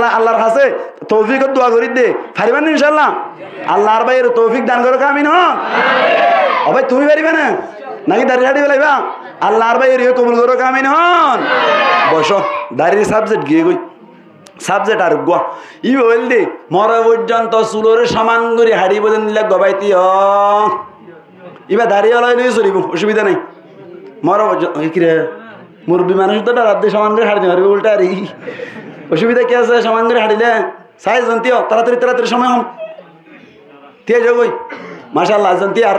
আল্লাহর কাছে তৌফিক দোয়া করি দে ফারিবেন ইনশাআল্লাহ আল্লাহর ভাইয়ের তৌফিক দান করো আমিন হন ও ভাই তুমি পারিবে না নাকি দাঁড়িয়ে হাঁটি বেলাইবা আল্লাহর ভাইয়ের কবুল করো আমিন হন বসো দাঁড়িয়ে সাবজেক্ট গিয়ে গই সাবজেক্ট আর গোয়া ই বল দে মরা পর্যন্ত চুলোরে সমান করে হাড়ি বলে নিলে গবাইতি এবার দাঁড়িয়ে ওলাই নিয়ে চলিব অসুবিধা নাই মরা পর্যন্ত কিরে মুরব্বী মানুষ তো রাত দিয়ে সমান করে হাঁড়ি মারবে উল্টা আর অসুবিধা কি আছে সমান করে হাঁটিলে সাইজ জানতিও তাড়াতাড়ি সময় হম তে যাবই মাশাআল্লাহ জানতি আর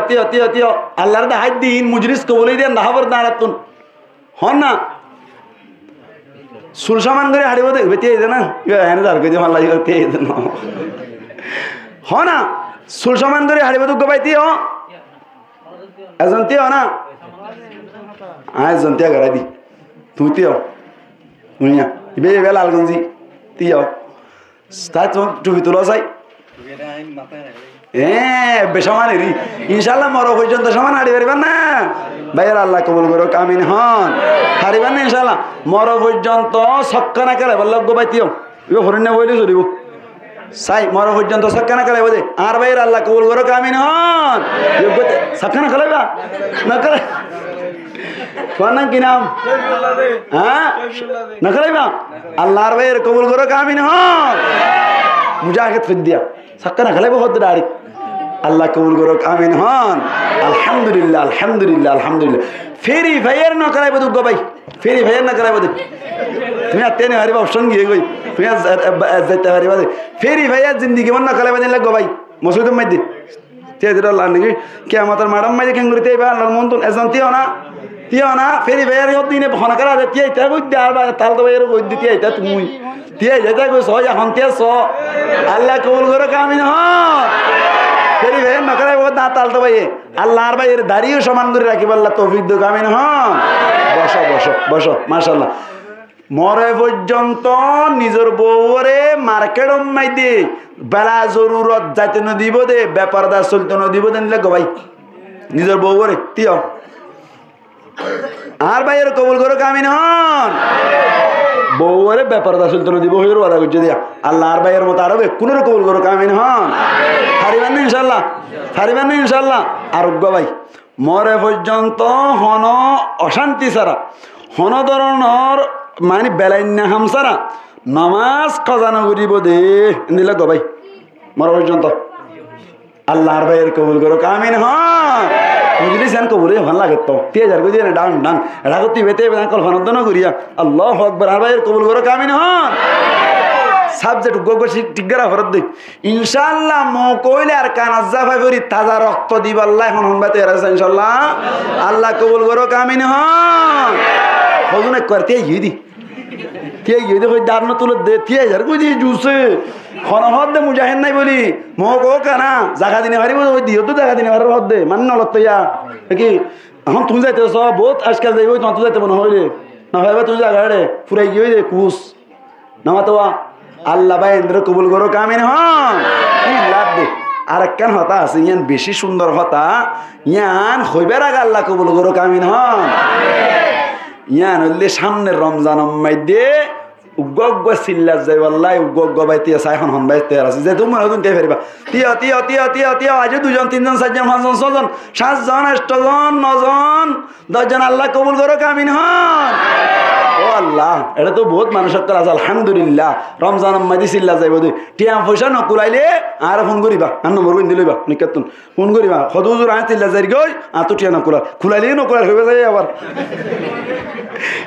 তিয় আল্লাহর দা হাত দিন মুজলিস কবুলই দেন দাহাবর দাঁড়াতুন হন না সুল সমান করে হাঁড়িব দেখবে তে না এনে দাঁড় করে মাল্লা তে না হ না সুল সমান করে হাঁড়িব তো গবাই তিও এজন তিও না এজন তিয়া গড়াই দি তুই তিও শুনিয়া ইবে এবে লালগঞ্জি তিও তাই তো টুপি তুলো চাই বেসমান এরি ইনশাআল্লাহ মরো পর্যন্ত সমান হাঁড়ি পারিবেন না ভাইয়ের আল্লাহ কবুল করো আমিন হন হারিবেন না ইনশাআল্লাহ মরো পর্যন্ত সক্কা না করে বলল গোবাইতিও ইবে হরিণ না বইলে চলিব চাই মরো পর্যন্ত সক্কা না করে বোঝে আর ভাইয়ের আল্লাহ কবুল করো আমিন হন সক্কা না খেলাইবা না করে তোমার নাম কি নাম হ্যাঁ না খেলাইবা আল্লাহর ভাইয়ের কবুল করো আমিন হন মুজাহিদ ফিদ্দিয়া সক্কা না খেলাইবা হদ দাঁড়ি আল্লাহ কবুল করো আমিন হন আলহামদুলিল্লাহ ফেরি ভাইয়ের না করাইব দুগ্গ ভাই ফেরি ভাইয়ের না করাইব দে তুমি আর তেনে হারিবা অপশন গিয়ে গই তুমি যাইতে হারিবা দে ফেরি ভাইয়ার জিন্দিগি মন না করাইব দিন লাগো ভাই মসজিদ মাইদি তে দিরা আল্লাহ নাকি কে আমাদের ম্যাডাম মাইদি কেন করতে আইবা আল্লাহর মন তো এজন্তিও না তিয় না ফেরি বের দিনে ভন করা দে তিয়াই তা কই দে আর তাল তো বের কই দিতে আইতা তুমি তিয়াই যেটা কই সহ এখন তিয়া স আল্লাহ কবুল করে কামিন হ ফেরি বের না করে ও না তাল তো ভাই আল্লাহর ভাইয়ের দাড়িও সমান করে রাখিব আল্লাহ তৌফিক দে কামিন হ বসো বসো বসো মাশাআল্লাহ মরে পর্যন্ত নিজের বউরে মার্কেট মাই দে বেলা জরুরত যাইতে ন দিব দে ব্যাপারদার চলতে ন দিব দেন গো ভাই নিজের বউরে তিয় আর ভাইয়ের কবুল করো কামিন হন বউরে ব্যাপারদার চলতে ন দিব হইর ওয়াদা করছে দিয়া আল্লাহ আর ভাইয়ের মতো আরো কোন কবুল করো কামিন হন হারিবেন না ইনশাআল্লাহ হারিবেন না ইনশাআল্লাহ আরোগ্য ভাই মরে পর্যন্ত হন অশান্তি ছাড়া হন ধরনের মানে বেলাইন্যা হামসারা নামাজ খজানো করিব দে নিলে গো ভাই মরা পর্যন্ত আল্লাহর ভাইয়ের কবুল করো কামিন হ্যাঁ বুঝলি সেন কবুল ভালো লাগে তো 3000 কই দিয়ে ডান ডান এটা করতে বেতে কল্পনা তো না করিয়া আল্লাহু আকবার আর ভাইয়ের কবুল করো কামিন হ্যাঁ সাবজেক্ট গোগো টিগরা ফরদ দে ইনশাআল্লাহ মো কইলে আর কানাজ্জা ফাইবরি তাজা রক্ত দিব আল্লাহ এখন হনবাতে আছে ইনশাআল্লাহ আল্লাহ কবুল করো কামিন হ্যাঁ হজনে করতে ইদি কে ইদি কই দারন তুলে দে 3000 কই দি জুসে খনহদ দে মুজাহিদ নাই বলি মো কো কানা জায়গা দিনে পারিব ওই দিও তো জায়গা দিনে পারব দে মান নলত ইয়া কি এখন তুমি যাইতে সব বহুত আজকাল যাইব তো যাইতে মনে হইলে না ভাইবা তুই জায়গা রে ফুরাই গিয়ে দে কুস নামাতোয়া আল্লাহ ভাই ইন্দ্র কবুল করো কামিন হ্যাঁ কি লাভ দে আর কেন হতা আছে ইয়ান বেশি সুন্দর হতা ইয়ান হইবার আগে আল্লাহ কবুল করো কামিন হ্যাঁ ইয়ান হইলে সামনের রমজান মধ্যে উগ্গ চিল্লা যাই আল্লাহ উগ্গ বাইতে আছে এখন হন বাইতে আছে যে তুমি নতুন কে ফেরিবা তিয়া তিয়া তিয়া তিয়া তিয়া আজ 2 জন 3 জন 4 জন 5 জন 6 জন 7 জন 8 জন 9 জন 10 জন আল্লাহ কবুল করো কামিন হন ও আল্লাহ এটা তো বহুত মানুষের আছে আলহামদুলিল্লাহ রমজান মধ্যে চিল্লা যাইব দুই টিয়া পয়সা নকুলাইলে আর ফোন করিবা আর নম্বর কই দিলইবা নিকাতুন ফোন করিবা হদুজুর আয় চিল্লা যাই গই আতো টিয়া নকুলা খুলাইলে নকুলা হইবা যাই আবার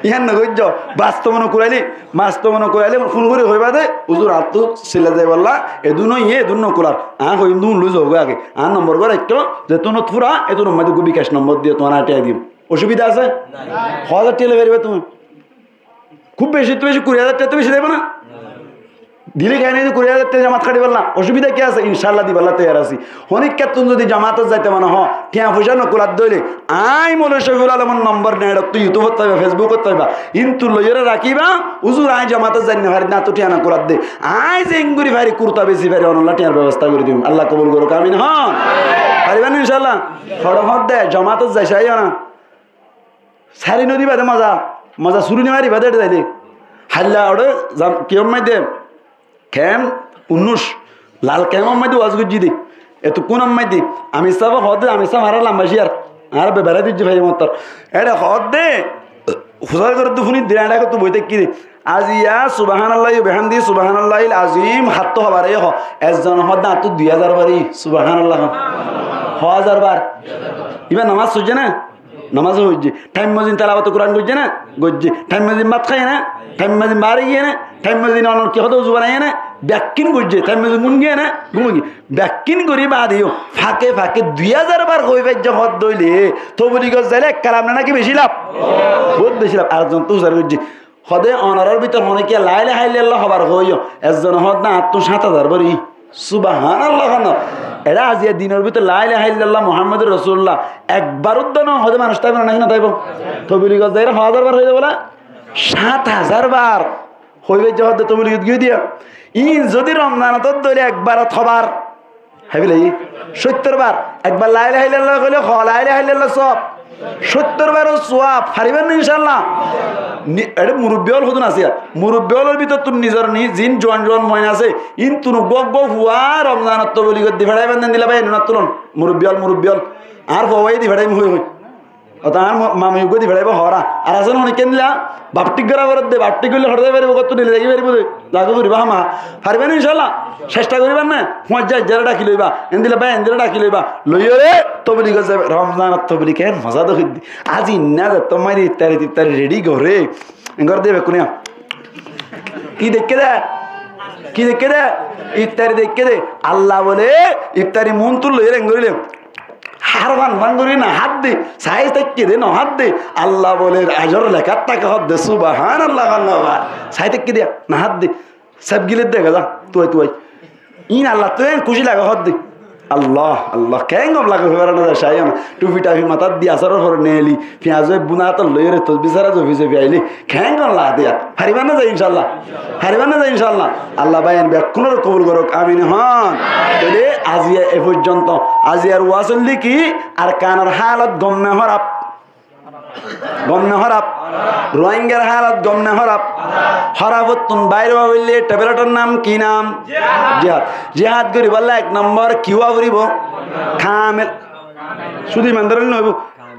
ইয়ান নগজ্জ বাস্তব নকুলাইলি বাস্তব নকুলাইলে ফোন করে হইবা দে হুজুর আতো চিল্লা যাই বললা এদুনো ইয়ে এদুন নকুলার আ কইম দুন লুজ হোক আগে আর নম্বর করে একটু যে তুনো থুরা এদুন মধ্যে গুবি ক্যাশ নম্বর দিয়ে তোমার আটিয়া দিম অসুবিধা আছে না 1000 টিলে বেরিবে তুমি খুব বেশি তো বেশি 20000 টাকা তো বেশি দেব না দিলে কেন 20000 টাকা জামাত কাটি বললা অসুবিধা কি আছে ইনশাআল্লাহ দিবাল্লাহ তৈয়ার আছি অনেক ক্ষেত্রে যদি জামাতত যাইতে মানে হ টিয়া পয়সা নকুলাত দইলে আই মৌলভী শফিউল আলমের নম্বর নেড় তুই ইউটিউবত পাইবা ফেসবুকত পাইবা কিন্তু লইরে রাখিবা হুজুর আই জামাতত যাই না ভারি না তো টিয়া নকুলাত দে আই যে ইঙ্গুরি ভারি কুর্তা বেশি ভারি অনলা টিয়ার ব্যবস্থা করে দিম আল্লাহ কবুল করো আমিন হ্যাঁ পারিবেন ইনশাআল্লাহ ফড়ফড় দে জামাতত যাইছাইও না সারি নদী বাদে মজা মজা শুরু নি মারি বাদে যাই দে হাল্লা ওরে কিয়ম মাই দে কেম 19 লাল কেম মাই দে ওয়াজ গুজি দে এত কোন মাই দে আমি সব হদে আমি সব হারালাম বাসিয়ার আর বেবারে দিজি ভাই মত এটা হদে হুজার করে তো ফুনি দিরাডা কত বইতে কি আজ ইয়া সুবহানাল্লাহি ওয়া বিহামদি সুবহানাল্লাহিল আযীম হাত হবারে হ একজন হদা তো 2000 বারি সুবহানাল্লাহ 1000 বার ইবা নামাজ সুজে না নামাজ হইছে টাইম মজিন তেলাওয়াত কোরআন গজ্জে না গজ্জে টাইম মজিন মাত খায় না টাইম মজিন বাড়ি গিয়ে না টাইম মজিন অনর কি হতো জুবানায় না ব্যাকিন গজ্জে টাইম মজিন গুন গিয়ে না ঘুমগি ব্যাকিন করি বাদিও ফাঁকে ফাঁকে 2000 বার কই বাইজ হদ দইলে তো বলি গজ যাইলে কালাম না নাকি বেশি লাভ বহুত বেশি লাভ আর জন তো জার গজ্জে হদে অনরের ভিতর মনে কি লা ইলাহা ইল্লাল্লাহ হবার হইও একজন হদ না 7000 বারি সুবহানাল্লাহ না এরা আজিয়া দিনের ভিতর লা ইলাহা ইল্লাল্লাহ মুহাম্মাদুর রাসূলুল্লাহ একবার উদ্দান হদে মানুষ তাইব না না তাইব তো বলি গজ যাইরা 1000 বার হইবে বলা 7000 বার হইবে যে হদে তো বলি গিয়ে দিয়া ই যদি রমজানত দইলে একবার থবার হাবিলাই 70 বার একবার লা ইলাহা ইল্লাল্লাহ কইলে লা ইলাহা ইল্লাল্লাহ সব 70 বারও সওয়াব পারিবেন না ইনশাআল্লাহ এটা মুরব্বিয়ল হদুন আছে মুরব্বিয়লের ভিতর তুমি নিজর নি জিন জোয়ান জোয়ান ময়না আছে ইন তুনু গগ হুয়া রমজানত তো বলি গদি ফেড়াইবেন দেন দিলা ভাই না তুলন মুরব্বিয়ল আর বওয়াই দি ফেড়াই হই হই অতার মামি গদি ফেড়াইব হরা আর আসন অনেক কেনলা বাপটি গরা বরদ দে বাপটি গলে হড়াই পারিব কত দিলে লাগি পারিব লাগো করিবা মা পারবেন ইনশাআল্লাহ চেষ্টা করিবেন না মজ্জা যারা ডাকি লইবা এন্দিলা ভাই এন্দিলা ডাকি লইবা লইও রে তো বলি গজ রমজানত তো বলি কেন মজা তো খিদি আজি না তোমারি ইত্তারি রেডি করে এঙ্গর দেবে কোনিয়া কি দেখে দে ইফতারি দেখে দে আল্লাহ বলে ইফতারি মন তুললো এর এঙ্গরিলে হার ভান করি না হাত দে সাইজ থেকে দে না হাত দে আল্লাহ বলে আজর লেখার টাকা হাত দে সুবহানাল্লাহ আল্লাহ সাইজ থেকে দে না হাত দে সব গিলে দেখা যা তুই ইন আল্লাহ তুই খুশি লাগা হাত দে আল্লাহ আল্লাহ কেঙ্গম লাগে ফেরানো যায় সাই টুপি টাফি মাথার দিয়ে আসার পর নেলি পেঁয়াজ বুনা তো লইরে তো বিচারা জফি জফি আইলি কেঙ্গম লা দিয়া হারিবান না যায় ইনশাল্লাহ হারিবান না যায় ইনশাল্লাহ আল্লাহ বাইন ব্যাকুণের কবুল করুক আমিন হন তাহলে আজিয়া এ পর্যন্ত আজিয়ার ওয়াসল্লি কি আর কানার হালত গমনে হরাপ গমনে হরাপ রোহিঙ্গার হালত গমনে হরাপ হরাবতুন বাইরে হইলে ট্যাবলেটের নাম কি নাম জিহাদ জিহাদ করি বললে এক নম্বর কিওয়া করিব খামেল শুধু ইমানদার নইব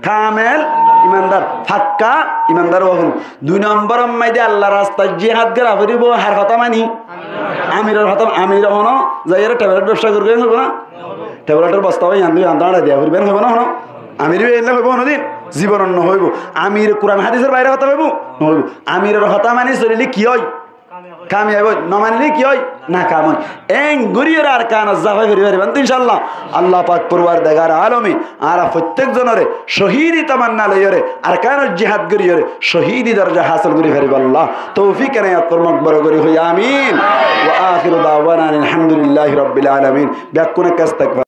খামেল ইমানদার ফাক্কা ইমানদার হল দুই নম্বর মাইদে আল্লাহ রাস্তায় জিহাদ করা করিব হার কথা মানি আমিরের কথা আমির হনো যাই ট্যাবলেট ব্যবসা করবেন হবো না ট্যাবলেটের বস্তা হয় আন্দোলন দেওয়া করবেন হবো না হনো আমির এলে হইব কোনোদিন জীবন হইব আমির কোরআন হাদিসের বাইরে হতা হইব নহইব আমিরের হতা মানি চলিলে কি হয় কামি হইব নমানিলে কি হয় না কাম হয় এং গরিয়ের আর কান জাফাই ফেরি পারিবেন ইনশাল্লাহ আল্লাহ পাক পরওয়ার দেগার আলমী আর প্রত্যেক জনরে শহীদি তামান্না লইরে আর কান জিহাদ গরিয়েরে শহীদি দরজা হাসিল করি ফেরিব আল্লাহ তৌফিক এনায়াত করমক বড় করি হই আমিন ওয়া আখিরু দাওয়ানা আলহামদুলিল্লাহি রাব্বিল আলামিন ব্যাকুনে কাস্তাক